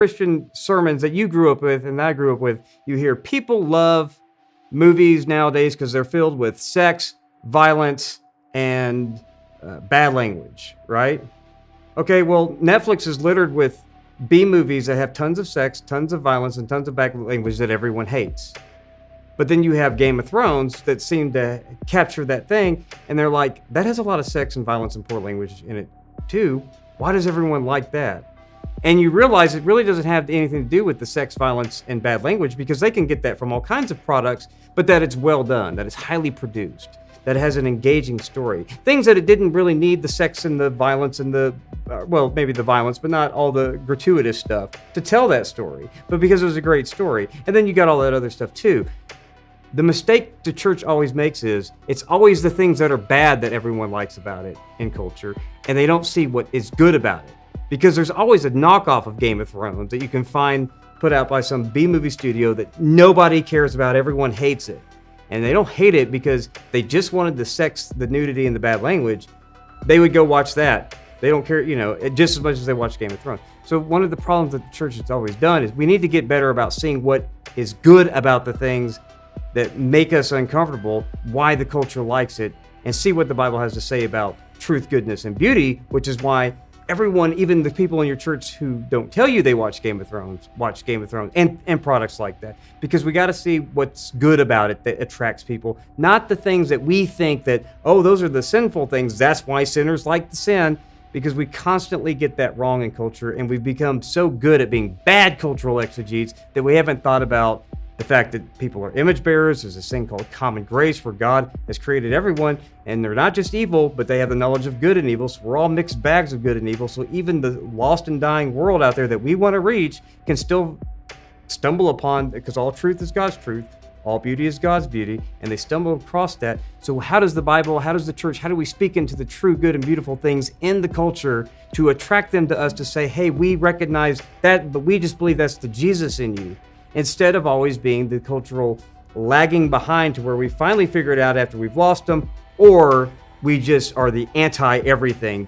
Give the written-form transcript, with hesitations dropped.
Christian sermons that you grew up with and I grew up with, you hear people love movies nowadays because they're filled with sex, violence, and bad language, right? Okay, well, Netflix is littered with B movies that have tons of sex, tons of violence, and tons of bad language that everyone hates. But then you have Game of Thrones that seem to capture that thing, and they're like, that has a lot of sex and violence and poor language in it too. Why does everyone like that? And you realize it really doesn't have anything to do with the sex, violence, and bad language, because they can get that from all kinds of products, but that it's well done, that it's highly produced, that it has an engaging story. Things that it didn't really need the sex and the violence and the, well, maybe the violence, but not all the gratuitous stuff to tell that story, but because it was a great story. And then you got all that other stuff too. The mistake the church always makes is it's always the things that are bad that everyone likes about it in culture, and they don't see what is good about it. Because there's always a knockoff of Game of Thrones that you can find put out by some B-movie studio that nobody cares about, everyone hates it. And they don't hate it because they just wanted the sex, the nudity, and the bad language. They would go watch that. They don't care, just as much as they watch Game of Thrones. So one of the problems that the church has always done is we need to get better about seeing what is good about the things that make us uncomfortable, why the culture likes it, and see what the Bible has to say about truth, goodness, and beauty, which is why everyone, even the people in your church who don't tell you they watch Game of Thrones and products like that. Because we got to see what's good about it that attracts people, not the things that we think that, oh, those are the sinful things. That's why sinners like the sin, because we constantly get that wrong in culture, and we've become so good at being bad cultural exegetes that we haven't thought about the fact that people are image bearers. There's this thing called common grace where God has created everyone, and they're not just evil, but they have the knowledge of good and evil. So we're all mixed bags of good and evil. So even the lost and dying world out there that we want to reach can still stumble upon, because all truth is God's truth, all beauty is God's beauty, and they stumble across that. So how does the Bible, how does the church, how do we speak into the true good and beautiful things in the culture to attract them to us to say, hey, we recognize that, but we just believe that's the Jesus in you, instead of always being the cultural lagging behind to where we finally figure it out after we've lost them, or we just are the anti-everything.